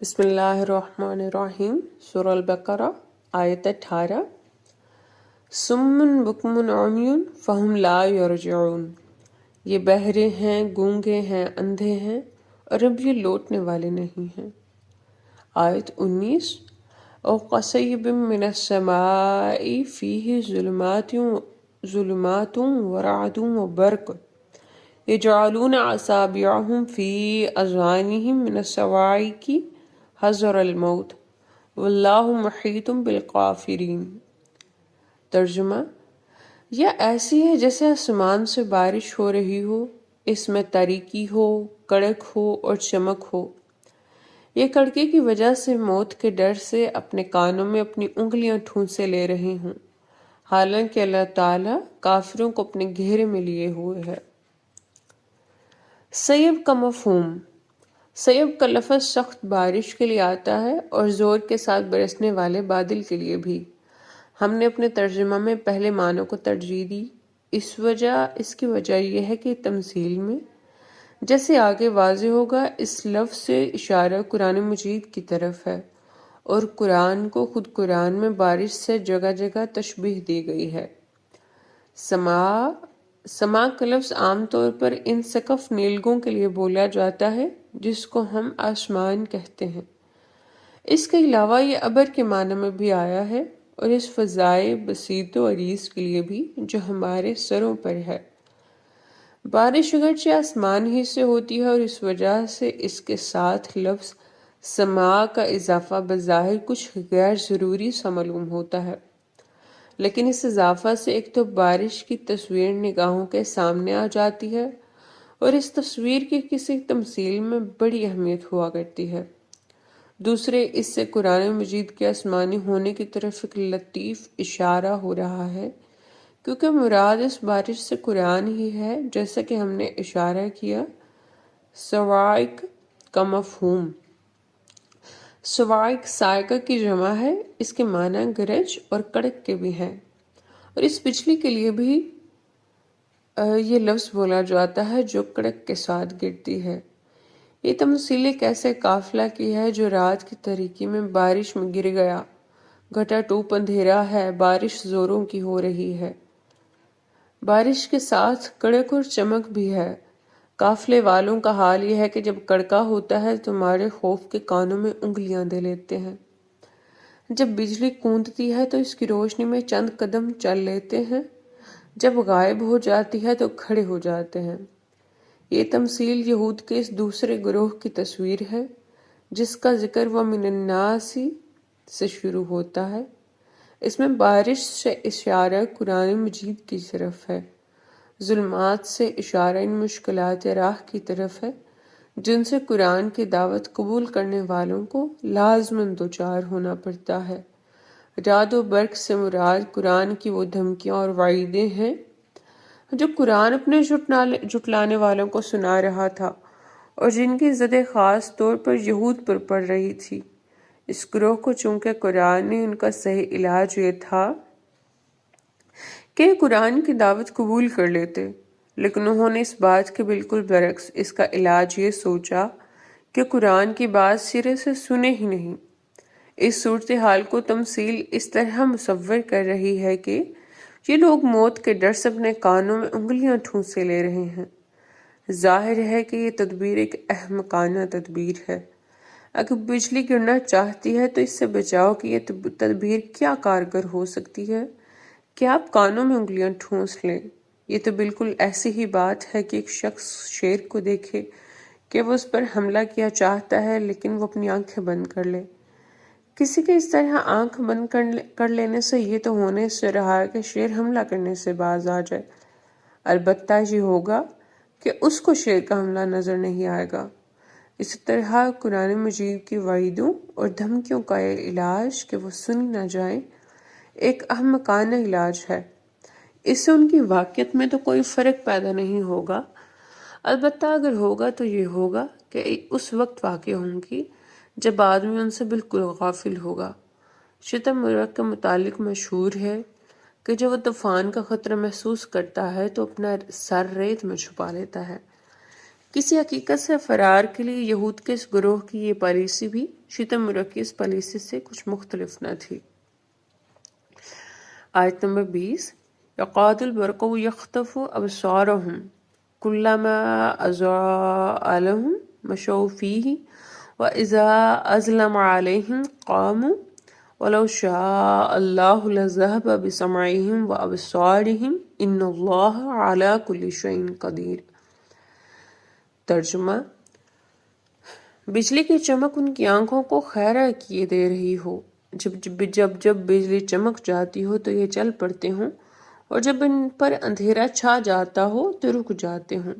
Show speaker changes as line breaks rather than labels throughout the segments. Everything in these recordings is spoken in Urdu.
بسم اللہ الرحمن الرحیم۔ سورہ البقرہ آیت 18۔ سم بکم عمی فہم لا یرجعون، یہ بہرے ہیں، گونگے ہیں، اندھے ہیں اور اب یہ لوٹنے والے نہیں ہیں۔ آیت 19۔ او قصیب من السماء فیہ ظلمات ورعد وبرق یجعلون اصابعهم فی اذانہم من الصواعق حذر الموت واللہ محیط بالکافرین۔ ترجمہ: یہ ایسی ہے جیسے آسمان سے بارش ہو رہی ہو، اس میں تاریکی ہو، کڑک ہو اور چمک ہو۔ یہ کڑکے کی وجہ سے موت کے ڈر سے اپنے کانوں میں اپنی انگلیاں ٹھونسے لے رہے ہوں، حالانکہ اللہ تعالیٰ کافروں کو اپنے گھیرے میں لیے ہوئے ہے۔ سیب کا مفہوم۔ سیب کا لفظ سخت بارش کے لیے آتا ہے اور زور کے ساتھ برسنے والے بادل کے لیے بھی۔ ہم نے اپنے ترجمہ میں پہلے معنوں کو ترجیح دی۔ اس کی وجہ یہ ہے کہ تمثیل میں، جیسے آگے واضح ہوگا، اس لفظ سے اشارہ قرآن مجید کی طرف ہے اور قرآن کو خود قرآن میں بارش سے جگہ جگہ تشبیہ دی گئی ہے۔ سما کا لفظ عام طور پر ان سقف نیلگوں کے لیے بولا جاتا ہے جس کو ہم آسمان کہتے ہیں۔ اس کے علاوہ یہ ابر کے معنی میں بھی آیا ہے اور اس فضائے بسیط و عریض کے لیے بھی جو ہمارے سروں پر ہے۔ بارش اگرچہ آسمان ہی سے ہوتی ہے اور اس وجہ سے اس کے ساتھ لفظ سما کا اضافہ بظاہر کچھ غیر ضروری سا معلوم ہوتا ہے، لیکن اس اضافہ سے ایک تو بارش کی تصویر نگاہوں کے سامنے آ جاتی ہے اور اس تصویر کی کسی تمثیل میں بڑی اہمیت ہوا کرتی ہے۔ دوسرے، اس سے قرآن مجید کے آسمانی ہونے کی طرف ایک لطیف اشارہ ہو رہا ہے، کیونکہ مراد اس بارش سے قرآن ہی ہے، جیسا کہ ہم نے اشارہ کیا۔ صواعق کا مفہوم۔ صواعق صاعقہ کی جمع ہے، اس کے معنی گرج اور کڑک کے بھی ہیں، اور اس بجلی کے لیے بھی یہ لفظ بولا جاتا ہے جو کڑک کے ساتھ گرتی ہے۔ یہ تمثیل ایک ایسے قافلہ کی ہے جو رات کی تاریکی میں بارش میں گر گیا، گھٹا ٹوپ اندھیرا ہے، بارش زوروں کی ہو رہی ہے، بارش کے ساتھ کڑک اور چمک بھی ہے۔ قافلے والوں کا حال یہ ہے کہ جب کڑکا ہوتا ہے تو مارے خوف کے کانوں میں انگلیاں دے لیتے ہیں، جب بجلی گونجتی ہے تو اس کی روشنی میں چند قدم چل لیتے ہیں، جب غائب ہو جاتی ہے تو کھڑے ہو جاتے ہیں۔ یہ تمثیل یہود کے اس دوسرے گروہ کی تصویر ہے جس کا ذکر وَمِنَ النَّاسِ سے شروع ہوتا ہے۔ اس میں بارش سے اشارہ قرآن مجید کی طرف ہے، ظلمات سے اشارہ ان مشکلات راہ کی طرف ہے جن سے قرآن کی دعوت قبول کرنے والوں کو لازماً دوچار ہونا پڑتا ہے۔ رعد و برق سے مراد قرآن کی وہ دھمکیاں اور وعیدیں ہیں جو قرآن اپنے جھٹلانے والوں کو سنا رہا تھا اور جن کی زد خاص طور پر یہود پر پڑ رہی تھی۔ اس گروہ کو چونکہ قرآن نے ان کا صحیح علاج یہ تھا کہ قرآن کی دعوت قبول کر لیتے، لیکن انہوں نے اس بات کے بالکل برعکس اس کا علاج یہ سوچا کہ قرآن کی بات سرے سے سنے ہی نہیں۔ اس صورتحال کو تمثیل اس طرح مصور کر رہی ہے کہ یہ لوگ موت کے ڈر سے اپنے کانوں میں انگلیاں ٹھونسے لے رہے ہیں۔ ظاہر ہے کہ یہ تدبیر ایک احمقانہ تدبیر ہے۔ اگر بجلی گرنا چاہتی ہے تو اس سے بچاؤ کہ یہ تدبیر کیا کارگر ہو سکتی ہے کہ آپ کانوں میں انگلیاں ٹھونس لیں۔ یہ تو بالکل ایسی ہی بات ہے کہ ایک شخص شیر کو دیکھے کہ وہ اس پر حملہ کیا چاہتا ہے لیکن وہ اپنی آنکھیں بند کر لے۔ کسی کے اس طرح آنکھ بند کر لینے سے یہ تو ہونے سے رہا ہے کہ شیر حملہ کرنے سے باز آ جائے، البتہ یہ ہوگا کہ اس کو شیر کا حملہ نظر نہیں آئے گا۔ اسی طرح قرآن مجید کی وعیدوں اور دھمکیوں کا یہ علاج کہ وہ سنی نہ جائیں ایک احمقانہ علاج ہے۔ اس سے ان کی واقعیت میں تو کوئی فرق پیدا نہیں ہوگا، البتہ اگر ہوگا تو یہ ہوگا کہ اس وقت واقع ہوں گی جب آدمی ان سے بالکل غافل ہوگا۔ شتم مرغ کے متعلق مشہور ہے کہ جب وہ طوفان کا خطرہ محسوس کرتا ہے تو اپنا سر ریت میں چھپا لیتا ہے، کسی حقیقت سے فرار کے لیے یہود کے اس گروہ کی یہ پالیسی بھی شیطان مرکی پالیسی سے کچھ مختلف نہ تھی۔ آیت نمبر 20، یقاد البرق یخطف ابصارهم کلما اضاء لهم مشوا فیہ واذا اظلم علیہم قاموا ولو شاء اللہ لذہب بسمعہم وابصارہم ان اللہ علی کل شیء قدیر۔ ترجمہ، بجلی کی چمک ان کی آنکھوں کو خیرہ کیے دے رہی ہو، جب بجلی چمک جاتی ہو تو یہ چل پڑتے ہوں، اور جب ان پر اندھیرا چھا جاتا ہو تو رک جاتے ہوں۔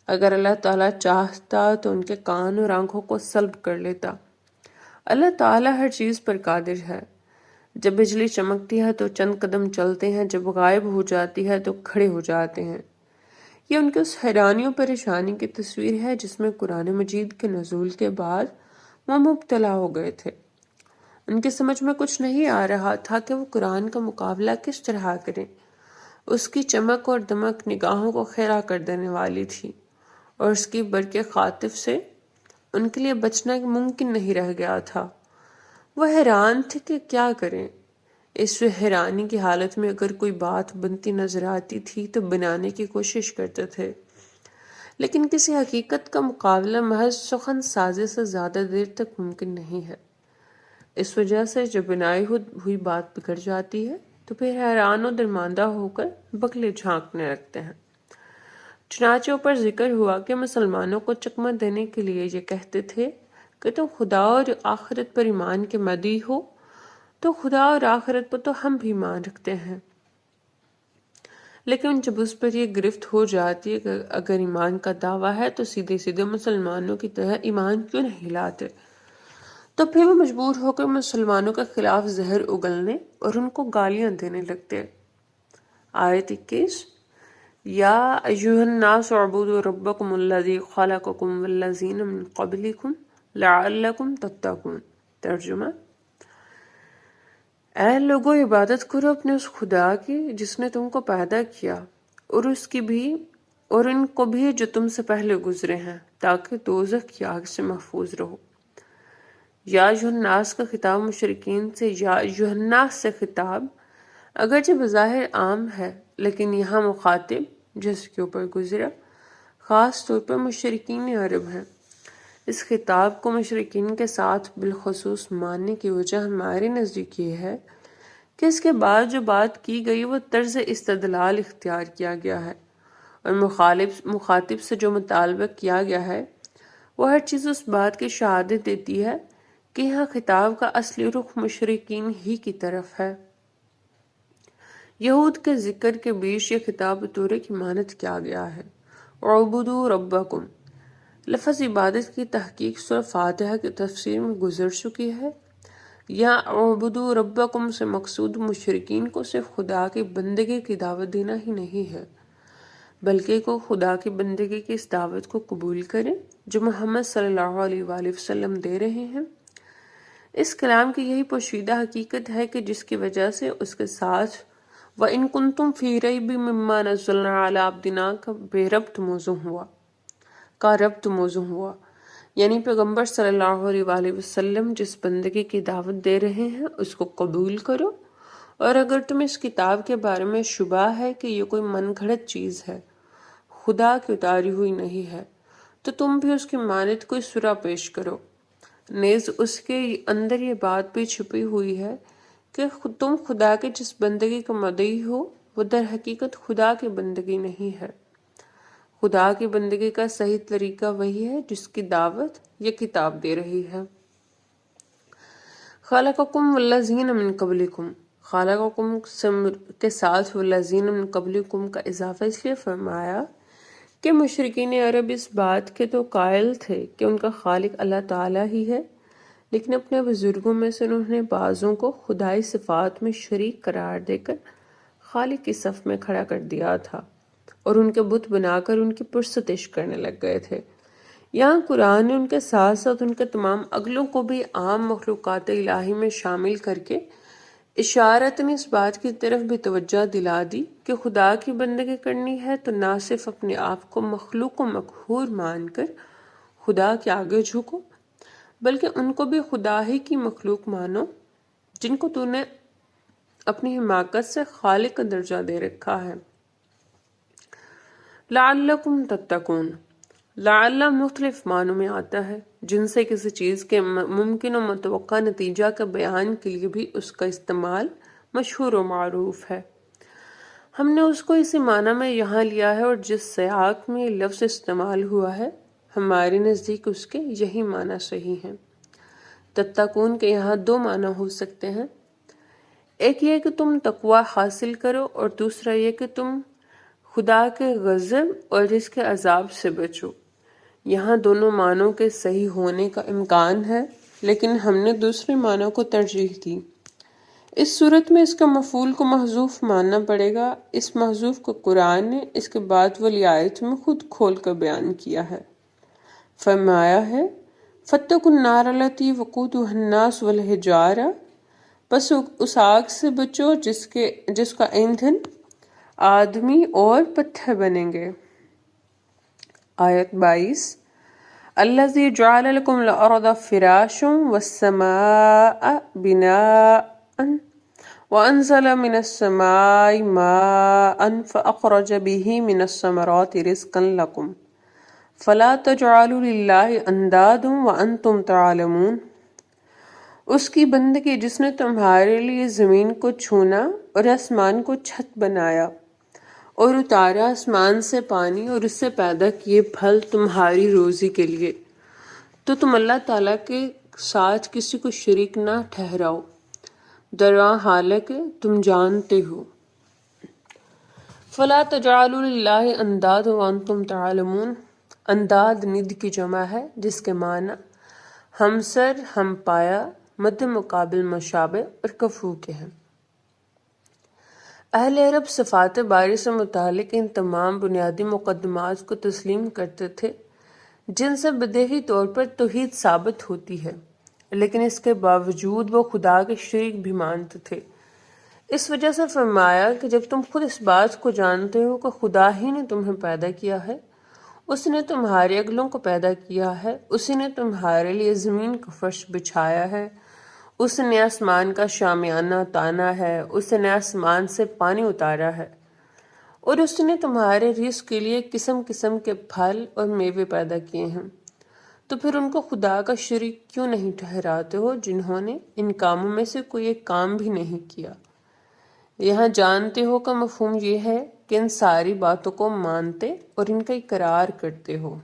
اگر اللہ تعالیٰ چاہتا تو ان کے کان اور آنکھوں کو سلب کر لیتا۔ اللہ تعالیٰ ہر چیز پر قادر ہے۔ جب بجلی چمکتی ہے تو چند قدم چلتے ہیں، جب غائب ہو جاتی ہے تو کھڑے ہو جاتے ہیں۔ یہ ان کے اس حیرانی و پریشانی کی تصویر ہے جس میں قرآن مجید کے نزول کے بعد وہ مبتلا ہو گئے تھے۔ ان کی سمجھ میں کچھ نہیں آ رہا تھا کہ وہ قرآن کا مقابلہ کس طرح کریں۔ اس کی چمک اور دمک نگاہوں کو خیرہ کر دینے والی تھی، اور اس کی برق خاطف سے ان کے لیے بچنا ممکن نہیں رہ گیا تھا۔ وہ حیران تھے کہ کیا کریں۔ اس حیرانی کی حالت میں اگر کوئی بات بنتی نظر آتی تھی تو بنانے کی کوشش کرتے تھے، لیکن کسی حقیقت کا مقابلہ محض سخن سازی سے زیادہ دیر تک ممکن نہیں ہے۔ اس وجہ سے جب بنائی ہوئی بات بگڑ جاتی ہے تو پھر حیران و درماندہ ہو کر بغلے جھانکنے لگتے ہیں۔ چنانچہ اوپر ذکر ہوا کہ مسلمانوں کو چکمہ دینے کے لیے یہ کہتے تھے کہ تم خدا اور آخرت پر ایمان کے مدعی ہو، تو خدا اور آخرت پر تو ہم بھی ایمان رکھتے ہیں۔ لیکن جب اس پر یہ گرفت ہو جاتی ہے کہ اگر ایمان کا دعویٰ ہے تو سیدھے مسلمانوں کی طرح ایمان کیوں نہیں لاتے، تو پھر وہ مجبور ہو کر مسلمانوں کے خلاف زہر اگلنے اور ان کو گالیاں دینے لگتے۔ آیت 21، یا ایھا الناس اعبدوا ربکم الذی خلقکم والذین من قبلکم لعلکم تتقون۔ ترجمہ، اے لوگو عبادت کرو اپنے اس خدا کی جس نے تم کو پیدا کیا اور ان کو بھی جو تم سے پہلے گزرے ہیں، تاکہ دوزخ کی آگ سے محفوظ رہو۔ یا ایھا الناس کا خطاب مشرکین سے یا ایھا الناس سے خطاب اگرچہ بظاہر عام ہے، لیکن یہاں مخاطب جس کے اوپر گزرا خاص طور پر مشرکین عرب ہیں۔ اس خطاب کو مشرکین کے ساتھ بالخصوص ماننے کی وجہ ہمارے نزدیک یہ ہے کہ اس کے بعد جو بات کی گئی وہ طرز استدلال اختیار کیا گیا ہے، اور مخاطب سے جو مطالبہ کیا گیا ہے وہ ہر چیز اس بات کی شہادت دیتی ہے کہ یہاں خطاب کا اصلی رخ مشرکین ہی کی طرف ہے۔ یہود کے ذکر کے بیچ یہ خطاب بطور کی مانت کیا گیا ہے، اعبدوا ربکم۔ لفظ عبادت کی تحقیق سورہ فاتحہ کی تفسیر میں گزر چکی ہے۔ یا اعبدوا ربکم سے مقصود مشرکین کو صرف خدا کی بندگی کی دعوت دینا ہی نہیں ہے، بلکہ کو خدا کی بندگی کی اس دعوت کو قبول کریں جو محمد صلی اللہ علیہ وآلہ وسلم دے رہے ہیں۔ اس کلام کی یہی پوشیدہ حقیقت ہے کہ جس کی وجہ سے اس کے ساتھ وَإِن كُنتُمْ فِي رَيْبٍ مِّمَّا نَزَّلْنَا عَلَىٰ عَبْدِنَا کا ربط موضوع ہوا، یعنی پیغمبر صلی اللہ علیہ وآلہ وسلم جس بندگی کی دعوت دے رہے ہیں اس کو قبول کرو، اور اگر تم اس کتاب کے بارے میں شبہ ہے کہ یہ کوئی من گھڑت چیز ہے، خدا کی اتاری ہوئی نہیں ہے، تو تم بھی اس کی مانند کوئی سرا پیش کرو۔ نیز اس کے اندر یہ بات بھی چھپی ہوئی ہے کہ تم خدا کے جس بندگی کا مدعی ہو وہ در حقیقت خدا کی بندگی نہیں ہے۔ خدا کی بندگی کا صحیح طریقہ وہی ہے جس کی دعوت یہ کتاب دے رہی ہے۔ خلقکم والذین من قبلکم، خلقکم کے ساتھ والذین من قبلکم کا اضافہ اس لیے فرمایا کہ مشرکین عرب اس بات کے تو قائل تھے کہ ان کا خالق اللہ تعالیٰ ہی ہے، لیکن اپنے بزرگوں میں سے انہوں نے بعضوں کو خدائی صفات میں شریک قرار دے کر خالق کی صف میں کھڑا کر دیا تھا، اور ان کے بت بنا کر ان کی پرستش کرنے لگ گئے تھے۔ یہاں قرآن نے ان کے ساتھ ساتھ ان کے تمام اگلوں کو بھی عام مخلوقات الہی میں شامل کر کے اشارتاً اس بات کی طرف بھی توجہ دلا دی کہ خدا کی بندگی کرنی ہے تو نہ صرف اپنے آپ کو مخلوق و مقہور مان کر خدا کے آگے جھکو، بلکہ ان کو بھی خدا ہی کی مخلوق مانو جن کو تو نے اپنی حماقت سے خالق کا درجہ دے رکھا ہے۔ لعلکم تتقون، لعل مختلف معنوں میں آتا ہے، جن سے کسی چیز کے ممکن و متوقع نتیجہ کے بیان کے لیے بھی اس کا استعمال مشہور و معروف ہے۔ ہم نے اس کو اسی معنی میں یہاں لیا ہے، اور جس سیاق میں یہ لفظ استعمال ہوا ہے ہمارے نزدیک اس کے یہی معنی صحیح ہیں۔ تتقون کے یہاں دو معنی ہو سکتے ہیں، ایک یہ کہ تم تقوی حاصل کرو، اور دوسرا یہ کہ تم خدا کے غضب اور اس کے عذاب سے بچو۔ یہاں دونوں معنوں کے صحیح ہونے کا امکان ہے، لیکن ہم نے دوسرے معنوں کو ترجیح دی۔ اس صورت میں اس کا مفعول کو محذوف ماننا پڑے گا۔ اس محذوف کو قرآن نے اس کے بعد والی آیت میں خود کھول کر بیان کیا ہے، فرمایا ہے فَاتَّقُوا النَّارَ الَّتِي وَقُودُهَا النَّاسُ وَالْحِجَارَةُ، بس اس آگ سے بچو جس کا ایندھن آدمی اور پتھر بنیں گے۔ آیت 22 الَّذِي جَعَلَ لَكُمُ الْأَرْضَ فِرَاشًا وَالسَّمَاءَ بِنَاءً وَأَنزَلَ مِنَ السَّمَاءِ مَاءً فَأَخْرَجَ بِهِ مِنَ الثَّمَرَاتِ رِزْقًا لَكُمْ فَلَا تَجْعَلُوا لِلَّهِ أَندَادًا وَأَنْتُمْ تَعْلَمُونَ، اس کی بندگی جس نے تمہارے لیے زمین کو چھونا اور آسمان کو چھت بنایا اور اتارا آسمان سے پانی اور اس سے پیدا کیے پھل تمہاری روزی کے لیے، تو تم اللہ تعالیٰ کے ساتھ کسی کو شریک نہ ٹھہراؤ، درا حالانکہ تم جانتے ہو۔ فَلَا تَجْعَلُوا لِلَّهِ أَندَادًا وَأَنْتُمْ تَعْلَمُونَ، انداد ند کی جمع ہے جس کے معنی ہمسر، ہم پایا، مد مقابل مشابہ اور کفو کے ہیں۔ اہل عرب صفات باری سے متعلق ان تمام بنیادی مقدمات کو تسلیم کرتے تھے جن سے بدیہی طور پر توحید ثابت ہوتی ہے، لیکن اس کے باوجود وہ خدا کے شریک بھی مانتے تھے۔ اس وجہ سے فرمایا کہ جب تم خود اس بات کو جانتے ہو کہ خدا ہی نے تمہیں پیدا کیا ہے، اس نے تمہارے عقلوں کو پیدا کیا ہے، اسی نے تمہارے لیے زمین کا فرش بچھایا ہے، اس نے آسمان کا شامیانہ تانا ہے، اس نے آسمان سے پانی اتارا ہے، اور اس نے تمہارے رزق کے لیے قسم قسم کے پھل اور میوے پیدا کیے ہیں، تو پھر ان کو خدا کا شریک کیوں نہیں ٹھہراتے ہو جنہوں نے ان کاموں میں سے کوئی ایک کام بھی نہیں کیا۔ یہاں جانتے ہو کا مفہوم یہ ہے کہ ان ساری باتوں کو مانتے اور ان کا اقرار کرتے ہو۔